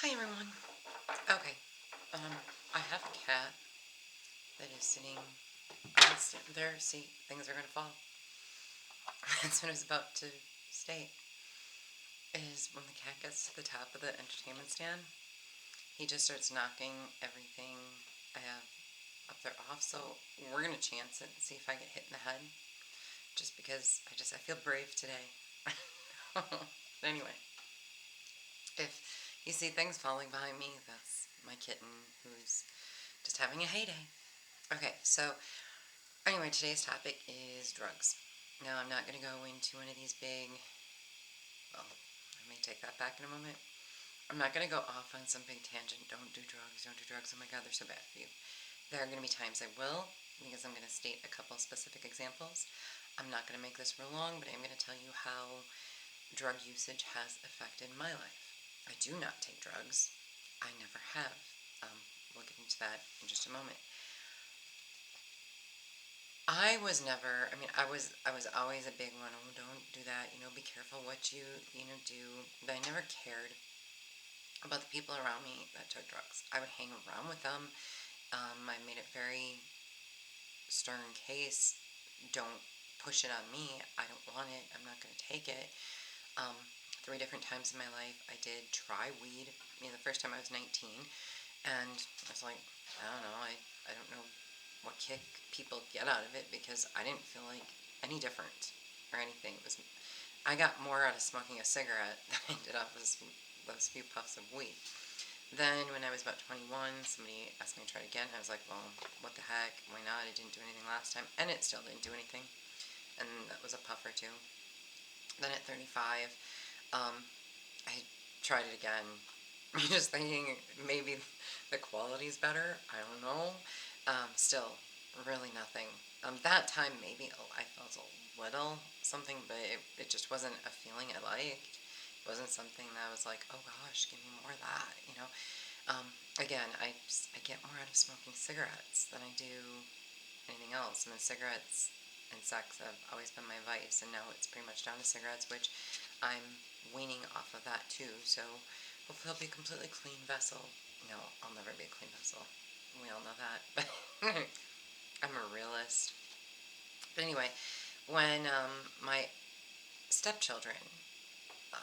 Hi everyone. Okay, um, I have a cat that is sitting on there. See, things are gonna fall. That's what I was about to state. Is when the cat gets to the top of the entertainment stand, he just starts knocking everything I have up there off. So we're gonna chance it and see if I get hit in the head. Just because I feel brave today. But anyway, if you see things falling behind me, that's my kitten who's just having a heyday. Okay, so anyway, today's topic is drugs. Now, I'm not going to go into one of these big, well, I may take that back in a moment. I'm not going to go off on some big tangent. Don't do drugs, don't do drugs. Oh my God, they're so bad for you. There are going to be times I will, because I'm going to state a couple specific examples. I'm not going to make this real long, but I'm going to tell you how drug usage has affected my life. I do not take drugs. I never have. We'll get into that in just a moment. I was never, I mean, I was always a big one. Oh, don't do that. Be careful what you do. But I never cared about the people around me that took drugs. I would hang around with them. I made it very stern case. Don't push it on me. I don't want it. I'm not going to take it. Um, 3 different times in my life, I did try weed. The first time I was 19, and I was like, I don't know. I don't know what kick people get out of it because I didn't feel like any different or anything. I got more out of smoking a cigarette than I did off those few puffs of weed. Then when I was about 21, somebody asked me to try it again. I was like, well, what the heck? Why not? I didn't do anything last time, and it still didn't do anything. And that was a puff or two. Then at 35, I tried it again. Just thinking maybe the quality's better. I don't know. Still, really nothing. That time maybe I felt a little something, but it just wasn't a feeling I liked. It wasn't something that I was like, oh gosh, give me more of that. Again, I get more out of smoking cigarettes than I do anything else. And the cigarettes and sex have always been my vice, and now it's pretty much down to cigarettes, which I'm weaning off of that too. So hopefully I'll be a completely clean vessel. No, I'll never be a clean vessel. We all know that. But I'm a realist. But anyway, when my stepchildren,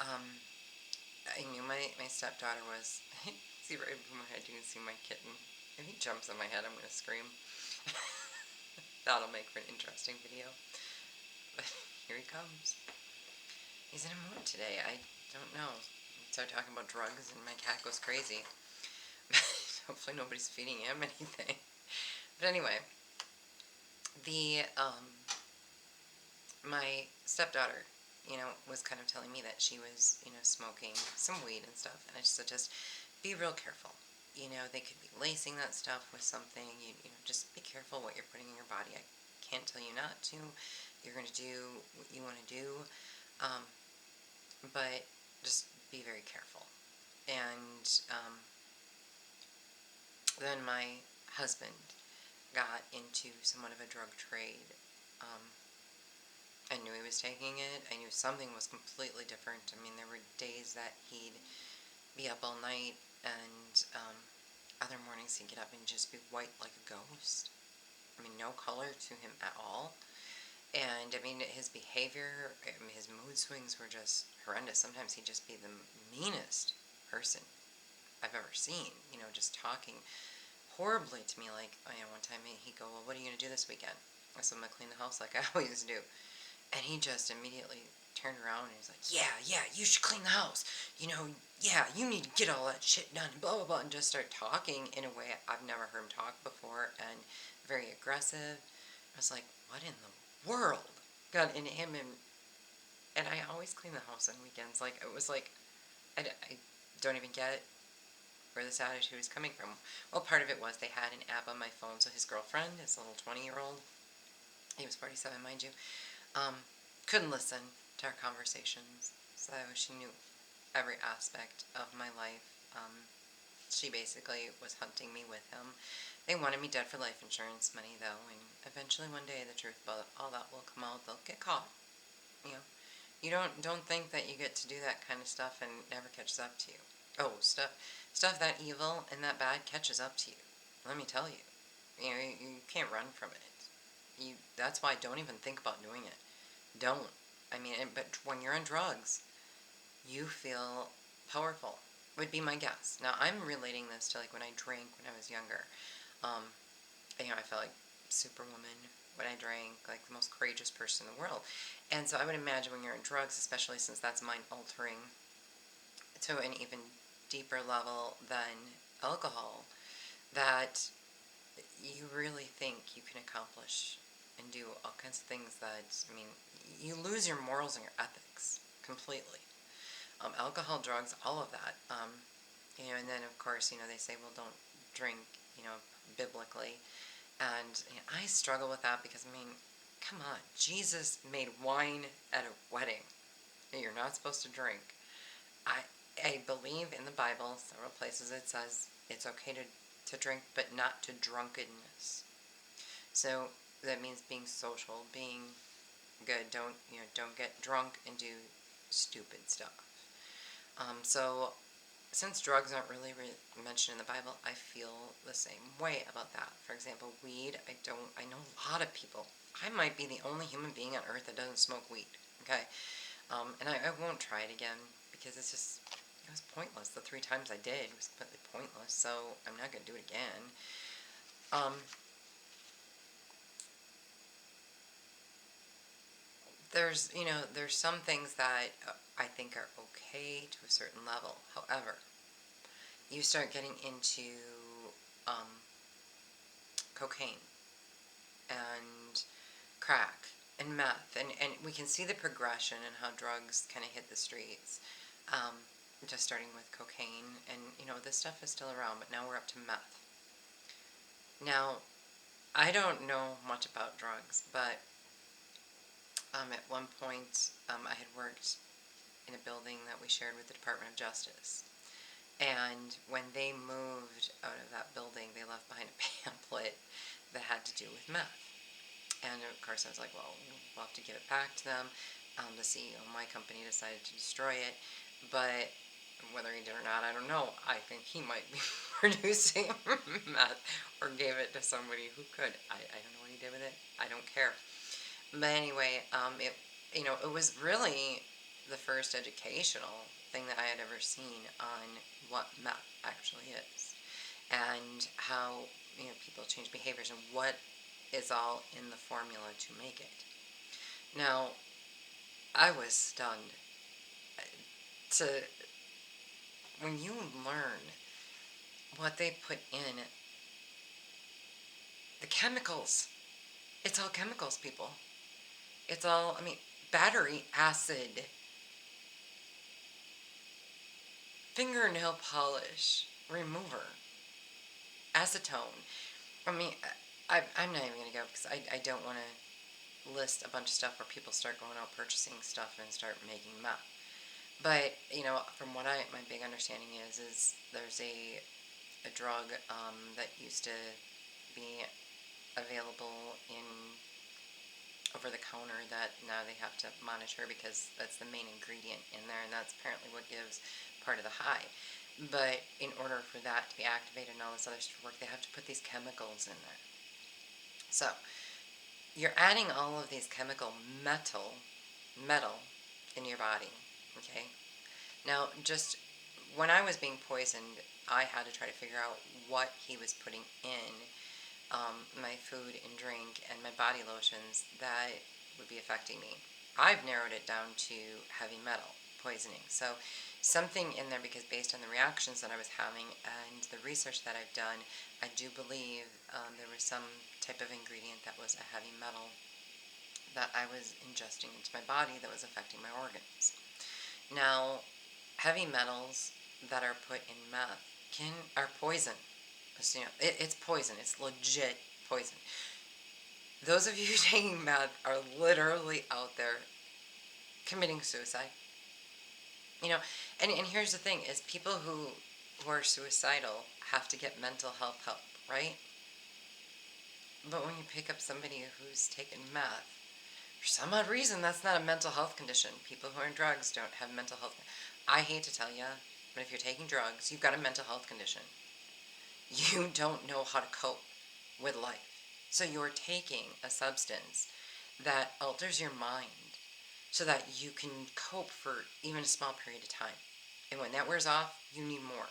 um, I knew my stepdaughter was. See right above my head, you can see my kitten. If he jumps on my head, I'm gonna scream. That'll make for an interesting video. But here he comes. He's in a mood today. I don't know. Start talking about drugs and my cat goes crazy. Hopefully nobody's feeding him anything. But anyway, the my stepdaughter, was kind of telling me that she was, smoking some weed and stuff, and I said, just be real careful. They could be lacing that stuff with something. Just be careful what you're putting in your body. I can't tell you not to. You're going to do what you want to do, um, but just be very careful. And then my husband got into somewhat of a drug trade. Um, I knew he was taking it. I knew something was completely different. I mean, there were days that he'd be up all night, and other mornings he'd get up and just be white like a ghost. I mean, no color to him at all. And I mean, his behavior, his mood swings were just horrendous. Sometimes he'd just be the meanest person I've ever seen, just talking horribly to me. Like, one time he'd go, well, what are you going to do this weekend? I said, I'm going to clean the house like I always do. And he just immediately turned around and he's like, yeah, you should clean the house. Yeah, you need to get all that shit done, blah, blah, blah. And just start talking in a way I've never heard him talk before, and very aggressive. I was like, what in the world got into him? And I always clean the house on weekends. Like, it was like, I don't even get where this attitude is coming from. Well, part of it was they had an app on my phone, so his girlfriend, his little 20-year-old, he was 47, mind you, um, couldn't listen to our conversations. So she knew every aspect of my life. She basically was hunting me with him. They wanted me dead for life insurance money, though, and eventually one day the truth about all that will come out. They'll get caught. You know, you don't think that you get to do that kind of stuff and it never catches up to you. Oh, stuff that evil and that bad catches up to you. Let me tell you. You can't run from it. That's why don't even think about doing it. Don't. I mean, but when you're on drugs, you feel powerful. Would be my guess. Now I'm relating this to like when I drank when I was younger. Um, I felt like Superwoman when I drank, like the most courageous person in the world. And so I would imagine when you're in drugs, especially since that's mind altering to an even deeper level than alcohol, that you really think you can accomplish and do all kinds of things that, I mean, you lose your morals and your ethics completely. Alcohol, drugs, all of that. And then of course, they say, well, don't drink, biblically. And I struggle with that because, I mean, come on, Jesus made wine at a wedding that you're not supposed to drink. I, I believe in the Bible, several places it says it's okay to drink, but not to drunkenness. So that means being social, being good. Don't get drunk and do stupid stuff. So since drugs aren't really mentioned in the Bible, I feel the same way about that. For example, weed, I know a lot of people. I might be the only human being on earth that doesn't smoke weed, okay? And I won't try it again because it was pointless. The 3 times I did was completely pointless, so I'm not going to do it again. Um, there's some things that I think are okay to a certain level. However, you start getting into um, cocaine and crack and meth, and we can see the progression and how drugs kind of hit the streets. Um, just starting with cocaine, and this stuff is still around, but now we're up to meth. Now, I don't know much about drugs, but at one point I had worked in a building that we shared with the Department of Justice. And when they moved out of that building, they left behind a pamphlet that had to do with meth. And of course, I was like, well, we'll have to give it back to them. The CEO of my company decided to destroy it, but whether he did or not, I don't know. I think he might be producing meth or gave it to somebody who could. I don't know what he did with it. I don't care. But anyway, it was really the first educational thing that I had ever seen on what meth actually is and how people change behaviors and what is all in the formula to make it. Now, I was stunned to when you learn what they put in the chemicals. It's all chemicals, people. It's all, I mean, battery acid, fingernail polish remover, acetone. I mean, I'm not even going to go because I don't want to list a bunch of stuff where people start going out purchasing stuff and start making meth. But, from what my big understanding is there's a drug that used to be available in over the counter that now they have to monitor because that's the main ingredient in there, and that's apparently what gives part of the high. But in order for that to be activated and all this other stuff to work, they have to put these chemicals in there. So you're adding all of these chemical metal in your body. Okay. Now, just when I was being poisoned, I had to try to figure out what he was putting in my food and drink and my body lotions that would be affecting me. I've narrowed it down to heavy metal poisoning. So something in there, because based on the reactions that I was having and the research that I've done, I do believe there was some type of ingredient that was a heavy metal that I was ingesting into my body that was affecting my organs. Now, heavy metals that are put in meth are poison. It's poison. It's legit poison. Those of you taking meth are literally out there committing suicide. And here's the thing: is people who are suicidal have to get mental health help, right? But when you pick up somebody who's taken meth, for some odd reason, that's not a mental health condition. People who are on drugs don't have mental health. I hate to tell you, but if you're taking drugs, you've got a mental health condition. You don't know how to cope with life. So you're taking a substance that alters your mind so that you can cope for even a small period of time. And when that wears off, you need more.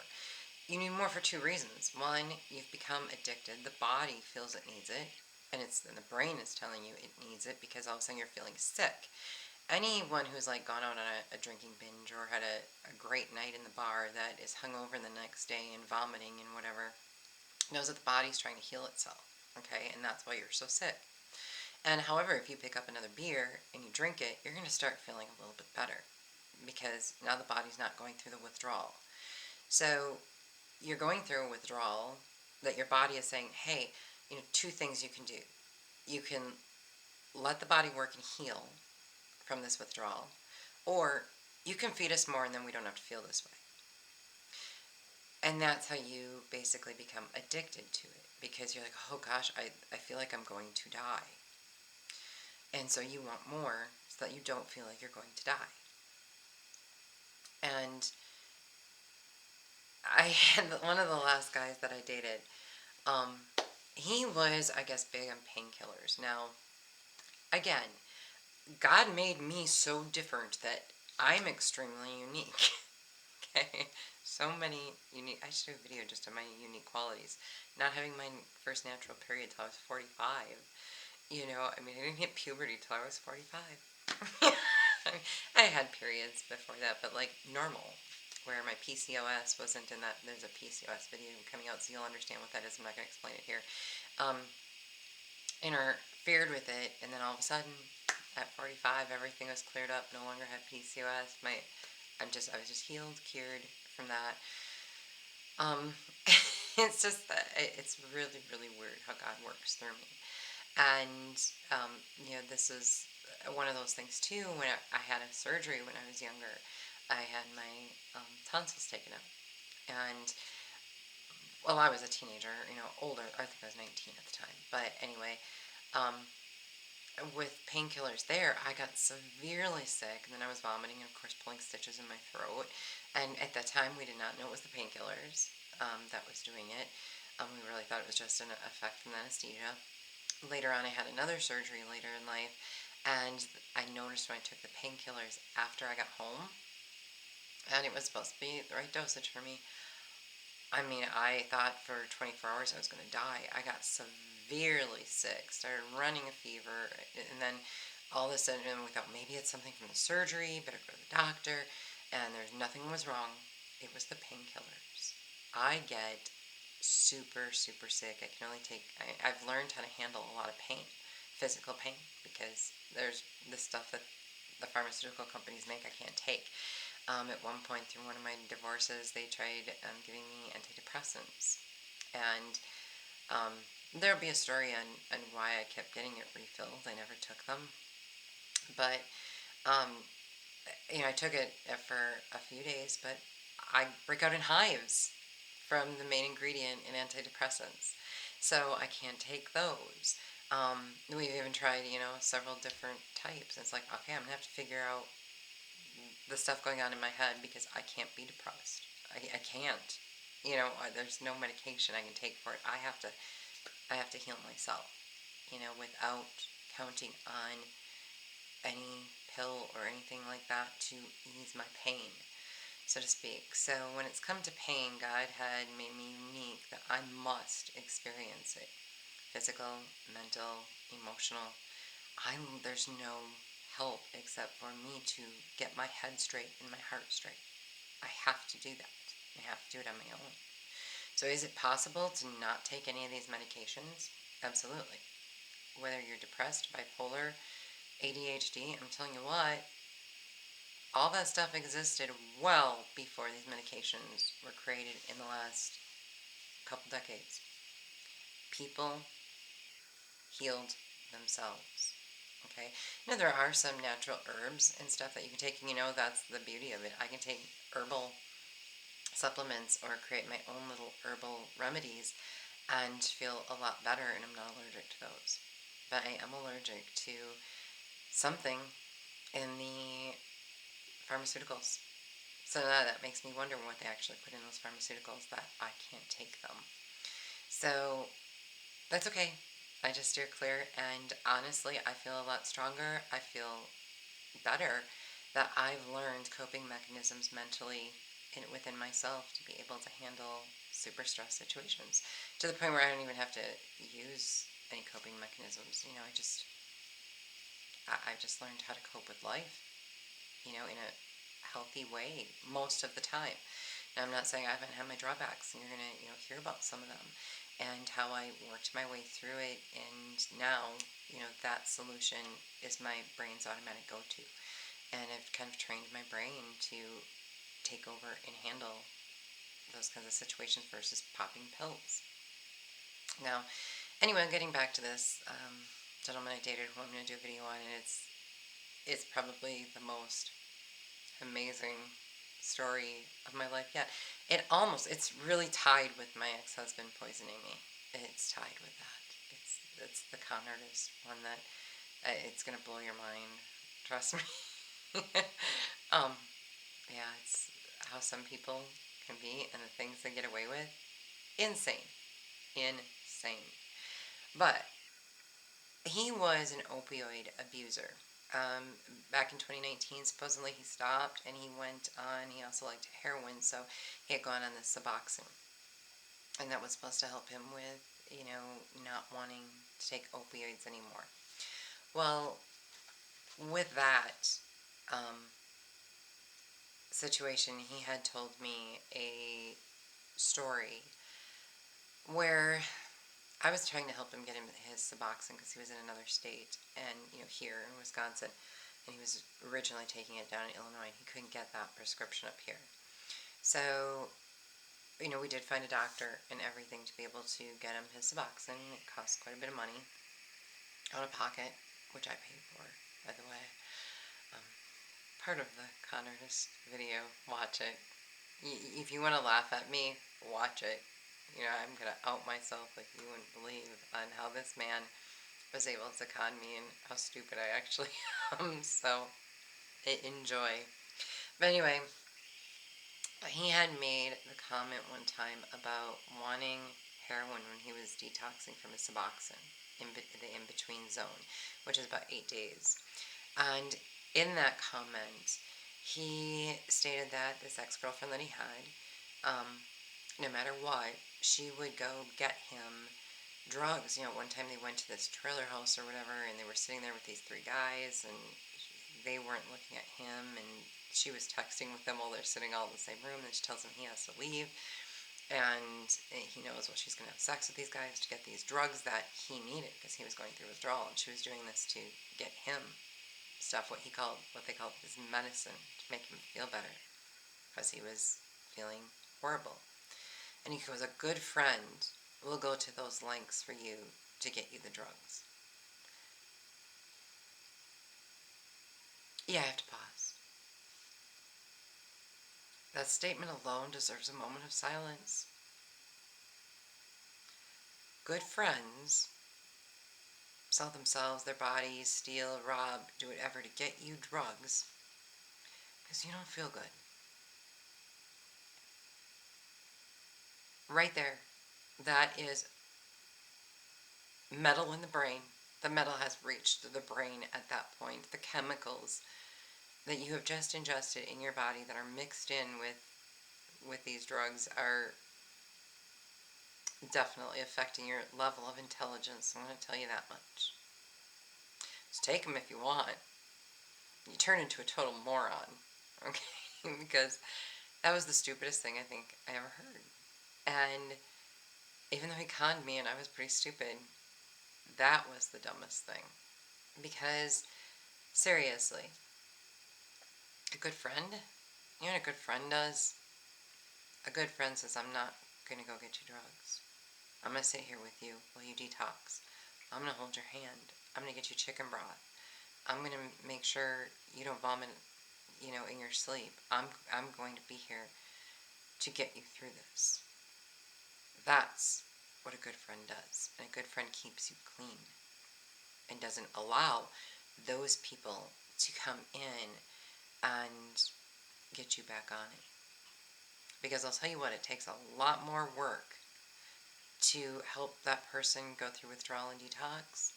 You need more for two reasons. One, you've become addicted. The body feels it needs it, and the brain is telling you it needs it because all of a sudden you're feeling sick. Anyone who's like gone out on a drinking binge or had a great night in the bar that is hungover the next day and vomiting and whatever knows that the body's trying to heal itself. Okay, and that's why you're so sick. And however, if you pick up another beer and you drink it, you're going to start feeling a little bit better because now the body's not going through the withdrawal. So you're going through a withdrawal that your body is saying, hey, two things you can do. You can let the body work and heal from this withdrawal, or you can feed us more and then we don't have to feel this way. And that's how you basically become addicted to it because you're like, oh gosh, I feel like I'm going to die. And so you want more so that you don't feel like you're going to die. And I had one of the last guys that I dated, he was, I guess, big on painkillers. Now, again, God made me so different that I'm extremely unique. Okay? So many unique, I should do a video just on my unique qualities. Not having my first natural period till I was 45. I didn't hit puberty till I was 45. I had periods before that, but like normal, where my PCOS wasn't in that. There's a PCOS video coming out, so you'll understand what that is. I'm not going to explain it here. Interfered with it, and then all of a sudden, at 45, everything was cleared up. No longer had PCOS. I was just healed, cured from that. It's just that it's really, really weird how God works through me. And, this is one of those things too. When I had a surgery when I was younger, I had my tonsils taken out. And, well, I was a teenager, older. I think I was 19 at the time. But anyway, with painkillers there, I got severely sick. And then I was vomiting and, of course, pulling stitches in my throat. And at that time, we did not know it was the painkillers that was doing it. We really thought it was just an effect from the anesthesia. Later on, I had another surgery later in life, and I noticed when I took the painkillers after I got home, and it was supposed to be the right dosage for me. I thought for 24 hours I was going to die. I got severely sick, started running a fever, and then all of a sudden we thought maybe it's something from the surgery, better go to the doctor, and nothing was wrong. It was the painkillers. I get super, super sick. I can only I've learned how to handle a lot of pain, physical pain, because there's this stuff that the pharmaceutical companies make I can't take. At one point through one of my divorces, they tried giving me antidepressants. And there'll be a story on why I kept getting it refilled. I never took them. But, I took it for a few days, but I break out in hives from the main ingredient in antidepressants. So I can't take those. We've even tried, several different types. It's like, okay, I'm going to have to figure out the stuff going on in my head because I can't be depressed. I can't. There's no medication I can take for it. I have to heal myself, without counting on any pill or anything like that to ease my pain, so to speak. So when it's come to pain, God had made me unique that I must experience it. Physical, mental, emotional. There's no help except for me to get my head straight and my heart straight. I have to do that. I have to do it on my own. So is it possible to not take any of these medications? Absolutely. Whether you're depressed, bipolar, ADHD, I'm telling you what, all that stuff existed well before these medications were created in the last couple decades. People healed themselves. Okay? There are some natural herbs and stuff that you can take, and that's the beauty of it. I can take herbal supplements or create my own little herbal remedies and feel a lot better, and I'm not allergic to those. But I am allergic to something in the pharmaceuticals. So now that makes me wonder what they actually put in those pharmaceuticals that I can't take them. So that's okay. I just steer clear, and honestly, I feel a lot stronger. I feel better that I've learned coping mechanisms mentally within myself to be able to handle super stress situations to the point where I don't even have to use any coping mechanisms. I just learned how to cope with life, in a healthy way most of the time. Now, I'm not saying I haven't had my drawbacks, and you're gonna, hear about some of them and how I worked my way through it. And now, that solution is my brain's automatic go-to. And I've kind of trained my brain to take over and handle those kinds of situations versus popping pills. Now, anyway, getting back to this gentleman I dated who I'm going to do a video on, and it's probably the most amazing story of my life yet. It's really tied with my ex-husband poisoning me. It's tied with that. It's the con artist one that it's gonna blow your mind. Trust me. um, yeah, it's how some people can be and the things they get away with. Insane, insane. But he was an opioid abuser. Back in 2019, supposedly he stopped and he went on, he also liked heroin, so he had gone on the Suboxone. And that was supposed to help him with, not wanting to take opioids anymore. Well, with that situation, he had told me a story where I was trying to help him get him his Suboxone because he was in another state and, here in Wisconsin. And he was originally taking it down in Illinois, and he couldn't get that prescription up here. So, we did find a doctor and everything to be able to get him his Suboxone. It cost quite a bit of money out of pocket, which I paid for, by the way. Um, Part of the con artist video, watch it. If you want to laugh at me, watch it. I'm going to out myself like you wouldn't believe on how this man was able to con me and how stupid I actually am. So, enjoy. But anyway, he had made the comment one time about wanting heroin when he was detoxing from his Suboxone, the in-between zone, which is about 8 days. And in that comment, he stated that this ex-girlfriend that he had, no matter what, she would go get him drugs. One time they went to this trailer house or whatever, and they were sitting there with these three guys, and they weren't looking at him, and she was texting with them while they're sitting all in the same room, and she tells him he has to leave, and he knows, well, she's going to have sex with these guys to get these drugs that he needed because he was going through withdrawal, and she was doing this to get him stuff, what they called his medicine, to make him feel better because he was feeling horrible. And he goes, a good friend will go to those lengths for you to get you the drugs. Yeah, I have to pause. That statement alone deserves a moment of silence. Good friends sell themselves, their bodies, steal, rob, do whatever to get you drugs because you don't feel good. Right there. That is metal in the brain. The metal has reached the brain at that point. The chemicals that you have just ingested in your body that are mixed in with these drugs are definitely affecting your level of intelligence. I'm going to tell you that much. Just take them if you want. You turn into a total moron, okay? Because that was the stupidest thing I think I ever heard. And even though he conned me and I was pretty stupid, that was the dumbest thing. Because, seriously, a good friend, you know what a good friend does? A good friend says, I'm not going to go get you drugs. I'm going to sit here with you while you detox. I'm going to hold your hand. I'm going to get you chicken broth. I'm going to make sure you don't vomit, in your sleep. I'm going to be here to get you through this. That's what a good friend does. And a good friend keeps you clean and doesn't allow those people to come in and get you back on it. Because I'll tell you what, it takes a lot more work to help that person go through withdrawal and detox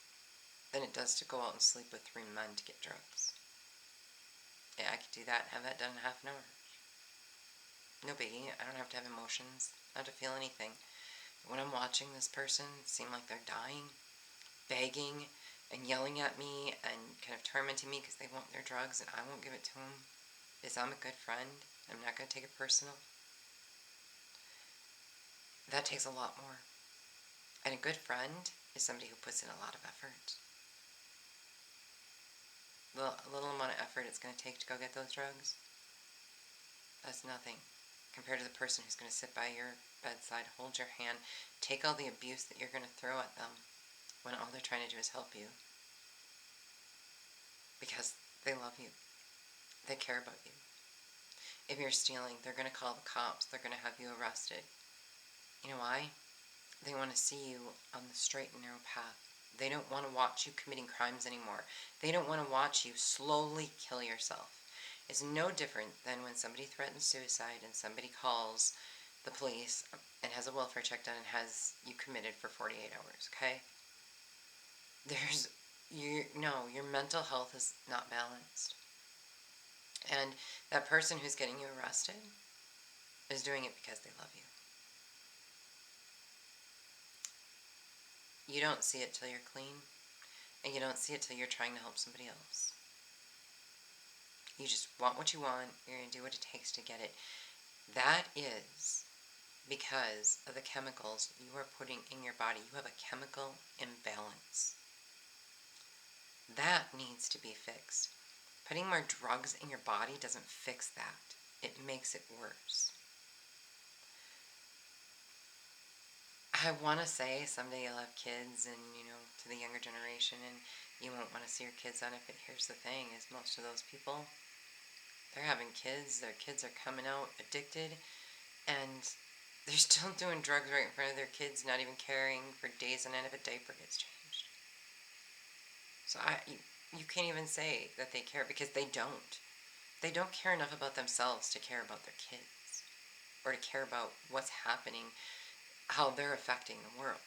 than it does to go out and sleep with 3 men to get drugs. Yeah, I could do that and have that done in half an hour. No biggie. I don't have to have emotions. I don't have to feel anything. But when I'm watching this person seem like they're dying, begging and yelling at me and kind of tormenting me because they want their drugs and I won't give it to them, is I'm a good friend. I'm not going to take it personal. That takes a lot more. And a good friend is somebody who puts in a lot of effort. The little amount of effort it's going to take to go get those drugs, that's nothing compared to the person who's going to sit by your bedside, hold your hand, take all the abuse that you're going to throw at them when all they're trying to do is help you. Because they love you. They care about you. If you're stealing, they're going to call the cops. They're going to have you arrested. You know why? They want to see you on the straight and narrow path. They don't want to watch you committing crimes anymore. They don't want to watch you slowly kill yourself. It's no different than when somebody threatens suicide and somebody calls the police and has a welfare check done and has you committed for 48 hours, okay? Your mental health is not balanced. And that person who's getting you arrested is doing it because they love you. You don't see it till you're clean, and you don't see it till you're trying to help somebody else. You just want what you want, you're going to do what it takes to get it. That is because of the chemicals you are putting in your body. You have a chemical imbalance. That needs to be fixed. Putting more drugs in your body doesn't fix that. It makes it worse. I want to say someday you'll have kids and, to the younger generation, and you won't want to see your kids on it, but here's the thing, is most of those people, they're having kids, their kids are coming out addicted, and they're still doing drugs right in front of their kids, not even caring for days on end if a diaper gets changed. So you can't even say that they care, because they don't. They don't care enough about themselves to care about their kids, or to care about what's happening, how they're affecting the world.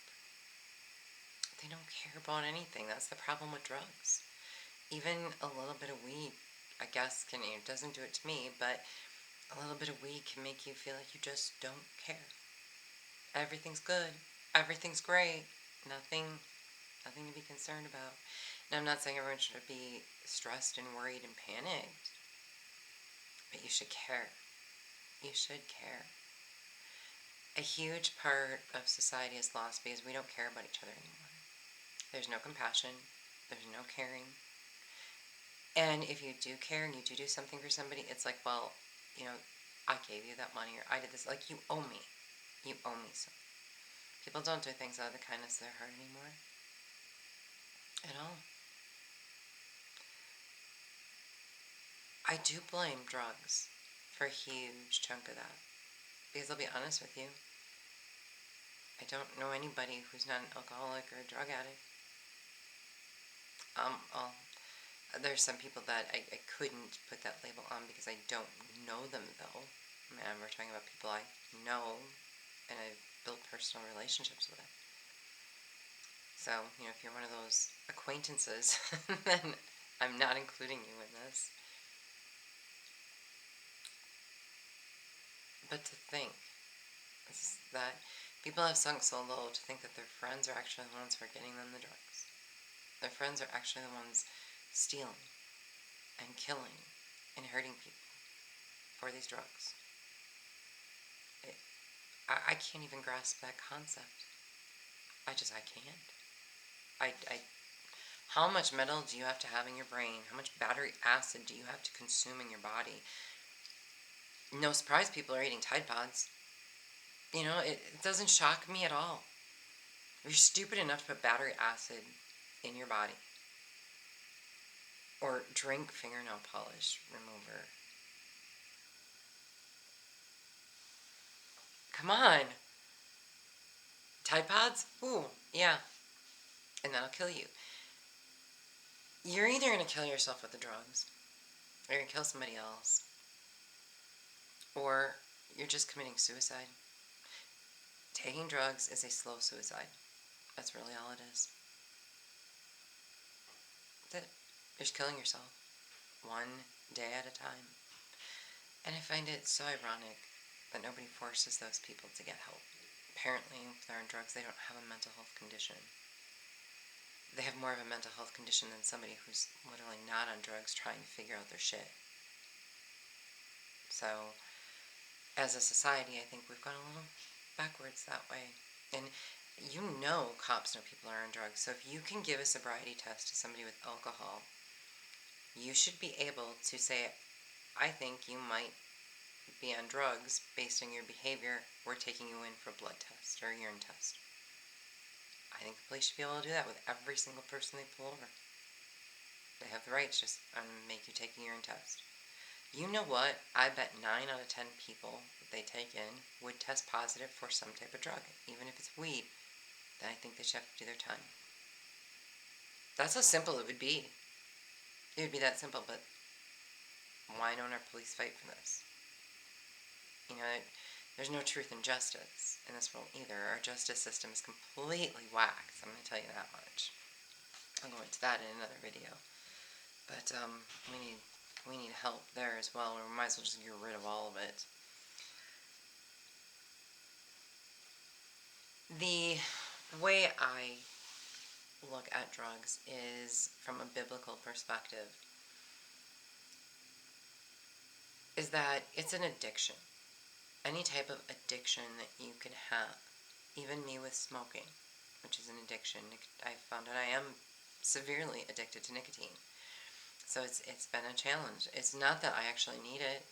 They don't care about anything. That's the problem with drugs. Even a little bit of weed, I guess, it doesn't do it to me, but a little bit of weed can make you feel like you just don't care. Everything's good. Everything's great. Nothing to be concerned about. Now, I'm not saying everyone should be stressed and worried and panicked, but you should care. You should care. A huge part of society is lost because we don't care about each other anymore. There's no compassion. There's no caring. And if you do care and you do something for somebody, it's like, well, I gave you that money, or I did this. Like, you owe me. You owe me something. People don't do things out of the kindness of their heart anymore. At all. I do blame drugs for a huge chunk of that. Because I'll be honest with you, I don't know anybody who's not an alcoholic or a drug addict. There's some people that I couldn't put that label on because I don't know them, though. I mean, we're talking about people I know and I've built personal relationships with. So, if you're one of those acquaintances, then I'm not including you in this. But to think that people have sunk so low to think that their friends are actually the ones who are getting them the drugs. Their friends are actually the ones stealing and killing and hurting people for these drugs. I can't even grasp that concept. I can't. How much metal do you have to have in your brain? How much battery acid do you have to consume in your body? No surprise people are eating Tide Pods. It doesn't shock me at all. If you're stupid enough to put battery acid in your body, or drink fingernail polish remover, come on. Tide Pods? Ooh, yeah. And that'll kill you. You're either going to kill yourself with the drugs, or you're going to kill somebody else. or you're just committing suicide. Taking drugs is a slow suicide. That's really all it is. That's it. You're just killing yourself one day at a time. And I find it so ironic that nobody forces those people to get help. Apparently, if they're on drugs, they don't have a mental health condition. They have more of a mental health condition than somebody who's literally not on drugs trying to figure out their shit. So, as a society, I think we've gone a little backwards that way. And cops know people are on drugs. So if you can give a sobriety test to somebody with alcohol, you should be able to say, I think you might be on drugs based on your behavior. We're taking you in for a blood test or a urine test. I think the police should be able to do that with every single person they pull over. They have the right to just make you take a urine test. You know what? I bet 9 out of 10 people that they take in would test positive for some type of drug. Even if it's weed, then I think they should have to do their time. That's how simple it would be. It would be that simple, but why don't our police fight for this? There's no truth and justice in this world either. Our justice system is completely whacked. I'm going to tell you that much. I'll go into that in another video. But we need help there as well, or we might as well just get rid of all of it. The way I look at drugs is from a biblical perspective, is that it's an addiction. Any type of addiction that you can have, even me with smoking, which is an addiction. I found out I am severely addicted to nicotine. So it's been a challenge. It's not that I actually need it.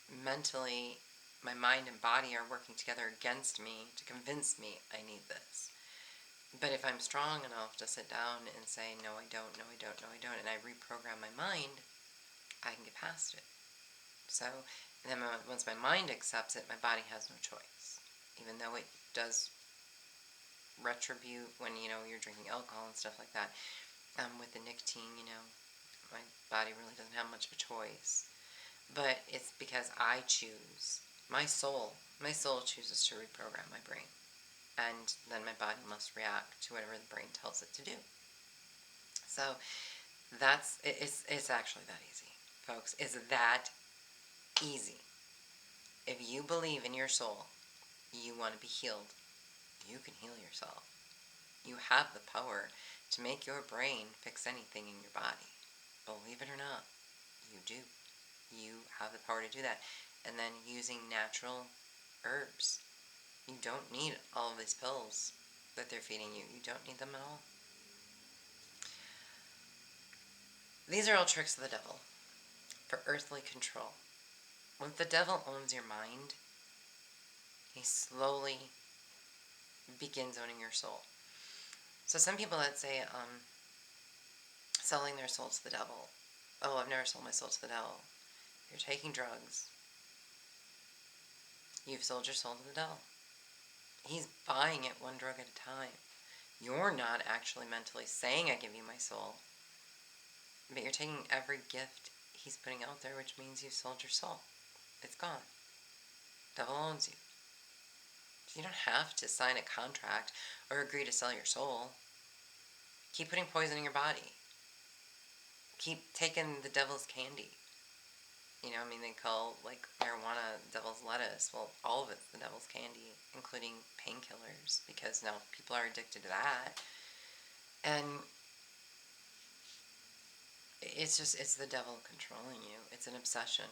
Mentally, my mind and body are working together against me to convince me I need this. But if I'm strong enough to sit down and say, no, I don't, no, I don't, no, I don't, and I reprogram my mind, I can get past it. So, and then once my mind accepts it, my body has no choice. Even though it does retribute when, you're drinking alcohol and stuff like that. With the nicotine, my body really doesn't have much of a choice. But it's because I choose. My soul chooses to reprogram my brain. And then my body must react to whatever the brain tells it to do. So it's actually that easy, folks. It's that easy. If you believe in your soul, you want to be healed, you can heal yourself. You have the power to make your brain fix anything in your body. Believe it or not, you do. You have the power to do that. And then using natural herbs. You don't need all of these pills that they're feeding you. You don't need them at all. These are all tricks of the devil for earthly control. When the devil owns your mind, he slowly begins owning your soul. So some people that say selling their soul to the devil. Oh, I've never sold my soul to the devil. You're taking drugs. You've sold your soul to the devil. He's buying it one drug at a time. You're not actually mentally saying, I give you my soul. But you're taking every gift he's putting out there, which means you've sold your soul. It's gone. Devil owns you. So you don't have to sign a contract or agree to sell your soul. Keep putting poison in your body. Keep taking the devil's candy. They call marijuana devil's lettuce. Well, all of it's the devil's candy, including painkillers, because now people are addicted to that. And it's the devil controlling you. It's an obsession.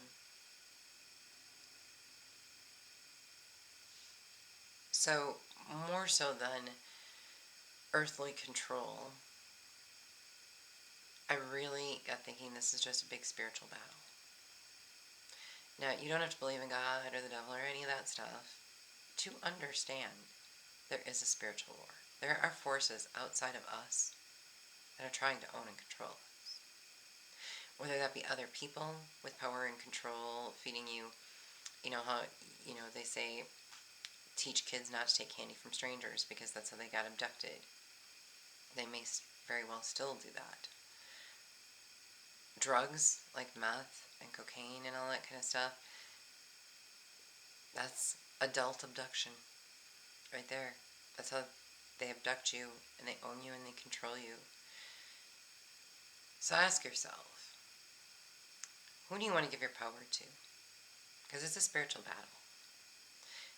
So, more so than earthly control, I really got thinking this is just a big spiritual battle. Now, you don't have to believe in God or the devil or any of that stuff to understand there is a spiritual war. There are forces outside of us that are trying to own and control us. Whether that be other people with power and control feeding you, how, they say teach kids not to take candy from strangers because that's how they got abducted. They may very well still do that. Drugs like meth and cocaine and all that kind of stuff, That's adult abduction right there. That's how they abduct you and they own you and they control you. So ask yourself, who do you want to give your power to? Because it's a spiritual battle.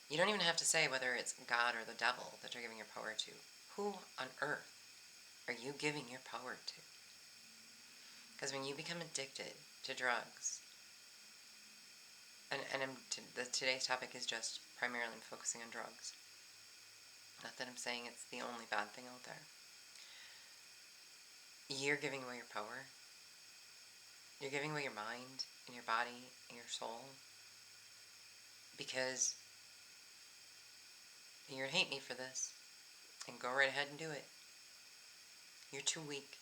You don't even have to say whether it's God or the devil that you're giving your power to. Who on earth are you giving your power to? Because when you become addicted to drugs, and today's topic is just primarily focusing on drugs. Not that I'm saying it's the only bad thing out there. You're giving away your power. You're giving away your mind and your body and your soul. Because you're going to hate me for this. And go right ahead and do it. You're too weak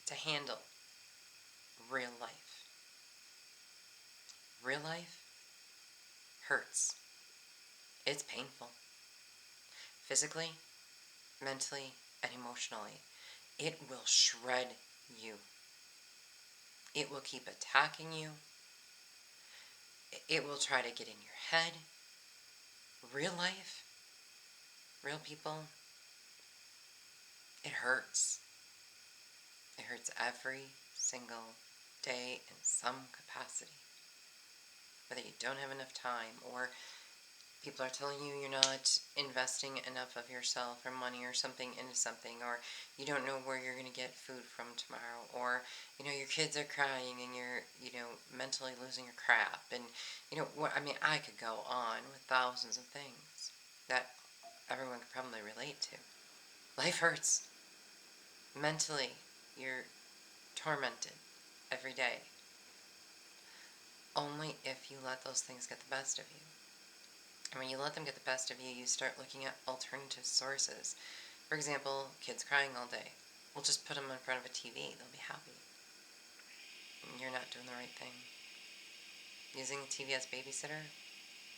to handle real life. Real life hurts. It's painful. Physically, mentally, and emotionally. It will shred you. It will keep attacking you. It will try to get in your head. Real life, real people, it hurts. It hurts every single day in some capacity. Whether you don't have enough time, or people are telling you you're not investing enough of yourself or money or something into something, or you don't know where you're going to get food from tomorrow, or your kids are crying and you're mentally losing your crap, and I could go on with thousands of things that everyone could probably relate to. Life hurts. Mentally, you're tormented every day. Only if you let those things get the best of you. And when you let them get the best of you, you start looking at alternative sources. For example, kids crying all day. We'll just put them in front of a TV. They'll be happy. You're not doing the right thing. Using the TV as babysitter,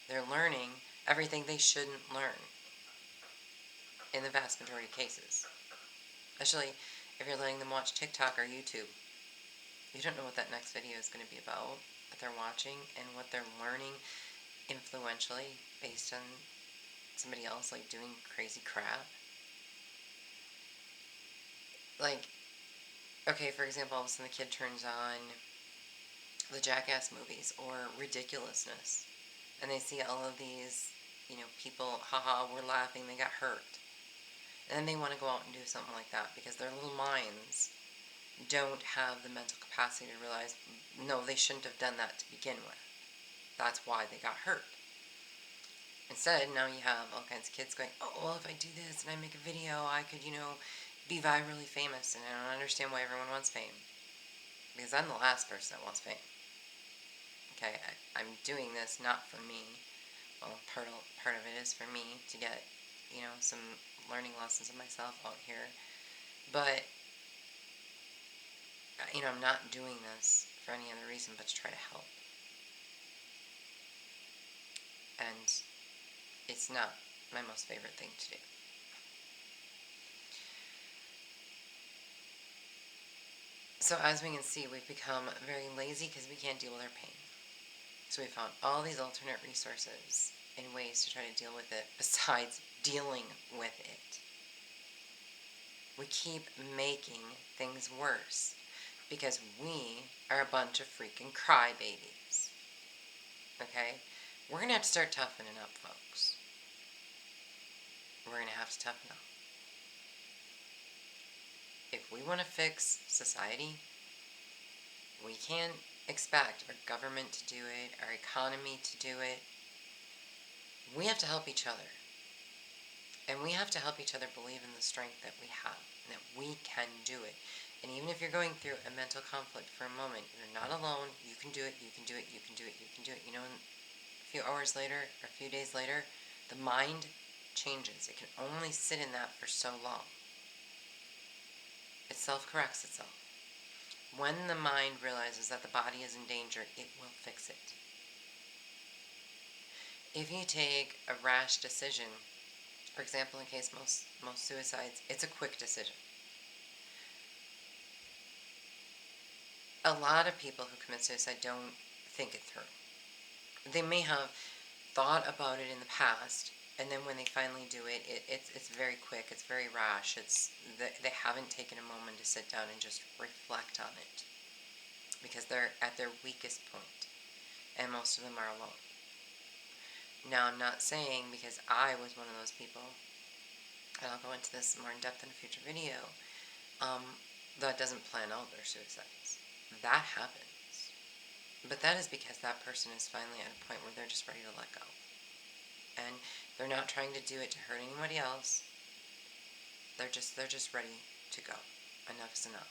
they're learning everything they shouldn't learn in the vast majority of cases. Especially if you're letting them watch TikTok or YouTube. You don't know what that next video is going to be about that they're watching and what they're learning influentially based on somebody else doing crazy crap. Okay, for example, all of a sudden the kid turns on the Jackass movies or Ridiculousness, and they see all of these, people, haha, we're laughing, they got hurt. And then they want to go out and do something like that because their little minds don't have the mental capacity to realize, no, they shouldn't have done that to begin with. That's why they got hurt. Instead, now you have all kinds of kids going, oh, well, if I do this and I make a video, I could, be virally famous. And I don't understand why everyone wants fame. Because I'm the last person that wants fame. Okay, I'm doing this not for me. Well, part of it is for me to get, some learning lessons of myself out here. But, I'm not doing this for any other reason but to try to help. And it's not my most favorite thing to do. So as we can see, we've become very lazy because we can't deal with our pain. So we found all these alternate resources and ways to try to deal with it besides dealing with it. We keep making things worse because we are a bunch of freaking crybabies. Okay? We're going to have to start toughening up, folks. We're going to have to toughen up. If we want to fix society, we can't expect our government to do it, our economy to do it. We have to help each other. And we have to help each other believe in the strength that we have and that we can do it. And even if you're going through a mental conflict for a moment, you're not alone. You can do it, you can do it, you can do it, you can do it. A few hours later or a few days later, the mind changes. It can only sit in that for so long. It self-corrects itself. When the mind realizes that the body is in danger, it will fix it. If you take a rash decision, for example, in case most suicides, it's a quick decision. A lot of people who commit suicide don't think it through. They may have thought about it in the past, and then when they finally do it, it's very quick, it's very rash, they haven't taken a moment to sit down and just reflect on it, because they're at their weakest point, and most of them are alone. Now, I'm not saying, because I was one of those people, and I'll go into this more in depth in a future video, that doesn't plan out their suicides. That happens. But that is because that person is finally at a point where they're just ready to let go. And they're not trying to do it to hurt anybody else. They're just ready to go. Enough is enough.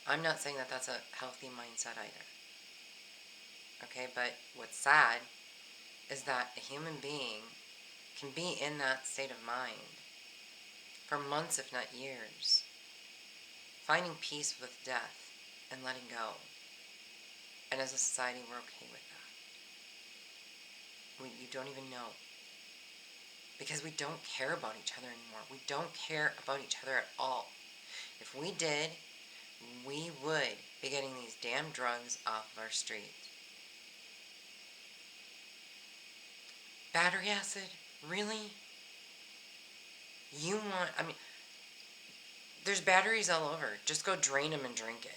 I'm not saying that that's a healthy mindset either. Okay, but what's sad is that a human being can be in that state of mind for months, if not years, finding peace with death and letting go. And as a society, we're okay with that. You don't even know. Because we don't care about each other anymore. We don't care about each other at all. If we did, we would be getting these damn drugs off of our street. Battery acid? Really? There's batteries all over. Just go drain them and drink it.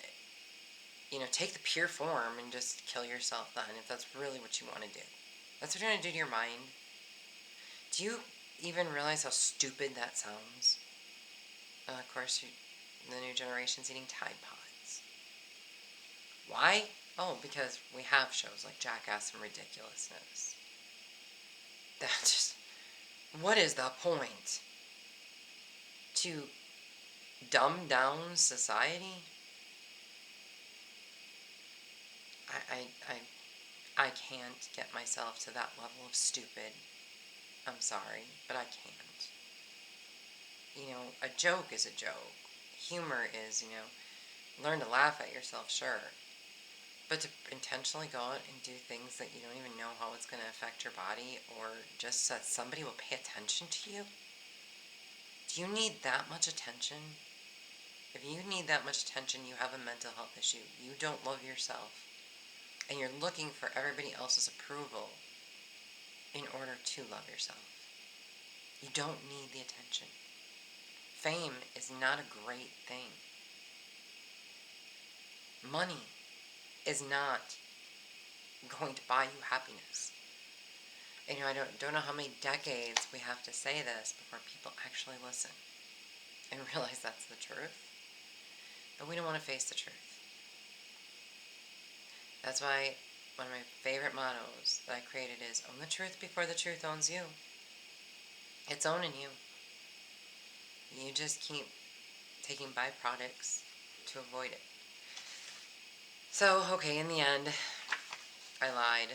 Take the pure form and just kill yourself then, if that's really what you want to do. That's what you're going to do to your mind. Do you even realize how stupid that sounds? Of course, the new generation's eating Tide Pods. Why? Oh, because we have shows like Jackass and Ridiculousness. What is the point? To dumb down society? I can't get myself to that level of stupid. I'm sorry, but I can't. A joke is a joke. Humor is, learn to laugh at yourself, sure. But to intentionally go out and do things that you don't even know how it's going to affect your body, or just so that somebody will pay attention to you? Do you need that much attention? If you need that much attention, you have a mental health issue. You don't love yourself. And you're looking for everybody else's approval in order to love yourself. You don't need the attention. Fame is not a great thing. Money is not going to buy you happiness. And I don't know how many decades we have to say this before people actually listen and realize that's the truth. But we don't want to face the truth. That's why one of my favorite mottos that I created is, own the truth before the truth owns you. It's owning you. You just keep taking byproducts to avoid it. So, okay, in the end, I lied.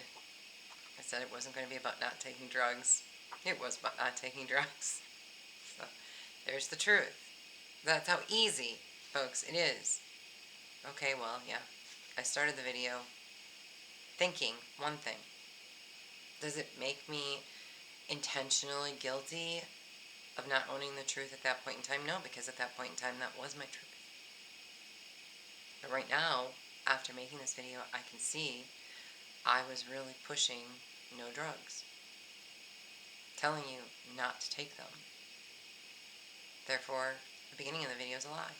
I said it wasn't going to be about not taking drugs. It was about not taking drugs. So, there's the truth. That's how easy, folks, it is. Okay, well, yeah. I started the video thinking one thing. Does it make me intentionally guilty of not owning the truth at that point in time? No, because at that point in time, that was my truth. But right now, after making this video, I can see I was really pushing no drugs. Telling you not to take them. Therefore, the beginning of the video is a lie.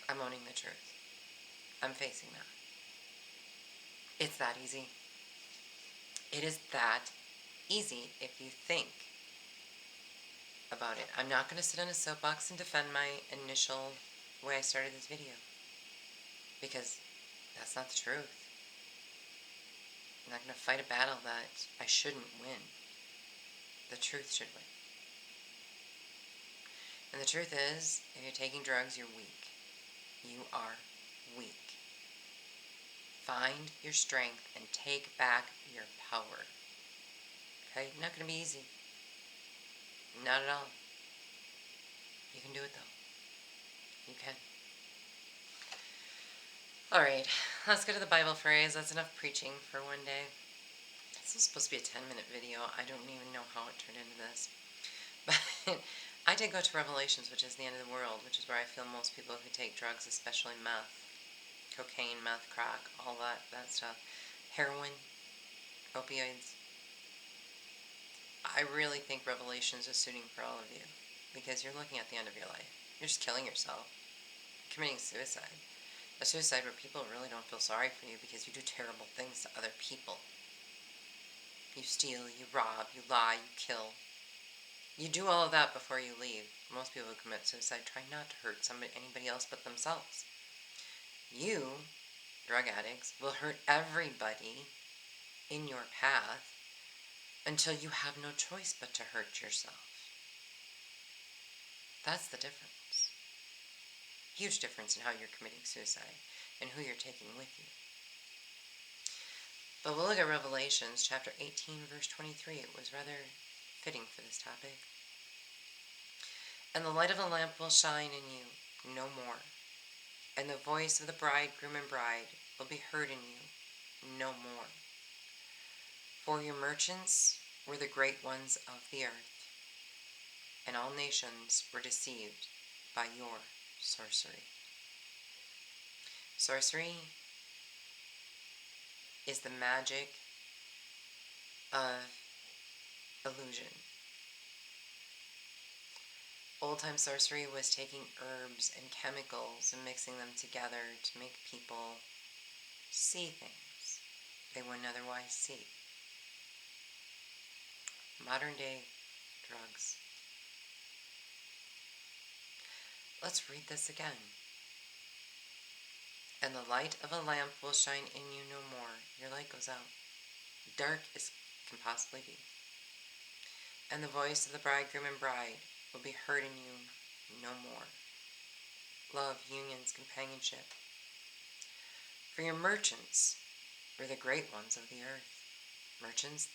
I'm owning the truth. I'm facing that. It's that easy. It is that easy if you think about it. I'm not going to sit on a soapbox and defend my initial way I started this video, because that's not the truth. I'm not going to fight a battle that I shouldn't win. The truth should win. And the truth is, if you're taking drugs, you're weak. You are weak. Find your strength and take back your power. Okay? Not going to be easy. Not at all. You can do it though. You can. Alright, let's go to the Bible phrase. That's enough preaching for one day. This is supposed to be a 10-minute video. I don't even know how it turned into this. But I did go to Revelations, which is the end of the world, which is where I feel most people who take drugs, especially meth, cocaine, meth, crack, all that stuff, heroin, opioids. I really think Revelations is suiting for all of you because you're looking at the end of your life. You're just killing yourself, committing suicide. A suicide where people really don't feel sorry for you because you do terrible things to other people. You steal, you rob, you lie, you kill. You do all of that before you leave. Most people who commit suicide try not to hurt anybody else but themselves. You, drug addicts, will hurt everybody in your path until you have no choice but to hurt yourself. That's the difference. Huge difference in how you're committing suicide and who you're taking with you. But we'll look at Revelations chapter 18, verse 23. It was rather fitting for this topic. And the light of a lamp will shine in you no more, and the voice of the bridegroom and bride will be heard in you no more. For your merchants were the great ones of the earth, and all nations were deceived by your sorcery. Sorcery is the magic of illusion. Old-time sorcery was taking herbs and chemicals and mixing them together to make people see things they wouldn't otherwise see. Modern day drugs. Let's read this again. And the light of a lamp will shine in you no more. Your light goes out. Dark as can possibly be. And the voice of the bridegroom and bride will be heard in you no more. Love, unions, companionship. For your merchants were the great ones of the earth. Merchants,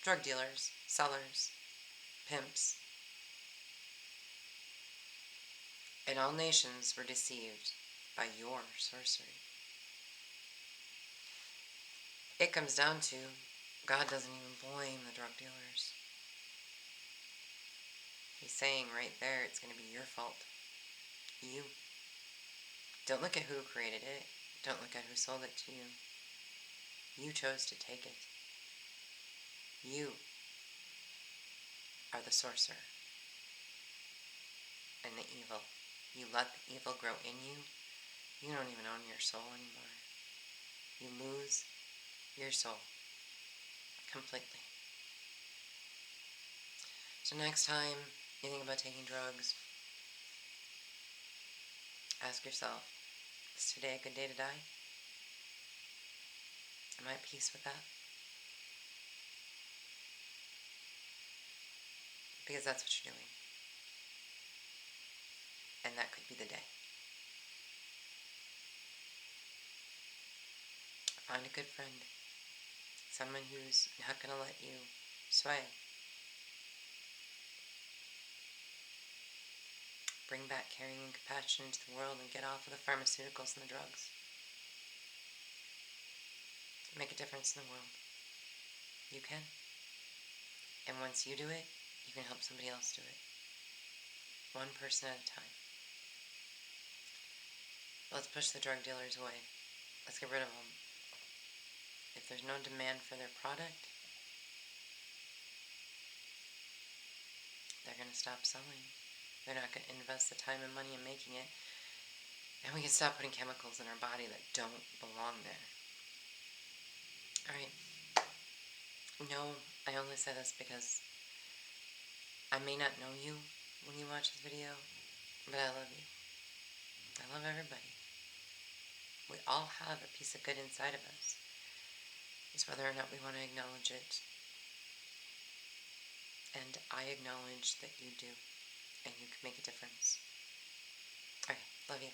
drug dealers, sellers, pimps. And all nations were deceived by your sorcery. It comes down to God doesn't even blame the drug dealers. He's saying right there it's going to be your fault. You. Don't look at who created it. Don't look at who sold it to you. You chose to take it. You are the sorcerer and the evil. You let the evil grow in you. You don't even own your soul anymore. You lose your soul completely. So next time you think about taking drugs, ask yourself, is today a good day to die? Am I at peace with that? Because that's what you're doing. And that could be the day. Find a good friend. Someone who's not going to let you sway. Bring back caring and compassion into the world and get off of the pharmaceuticals and the drugs. Make a difference in the world. You can. And once you do it, you can help somebody else do it. One person at a time. Let's push the drug dealers away. Let's get rid of them. If there's no demand for their product, they're going to stop selling. They're not going to invest the time and money in making it. And we can stop putting chemicals in our body that don't belong there. Alright. No, I only say this because I may not know you when you watch this video, but I love you. I love everybody. We all have a piece of good inside of us. It's whether or not we want to acknowledge it. And I acknowledge that you do. And you can make a difference. Alright, love you.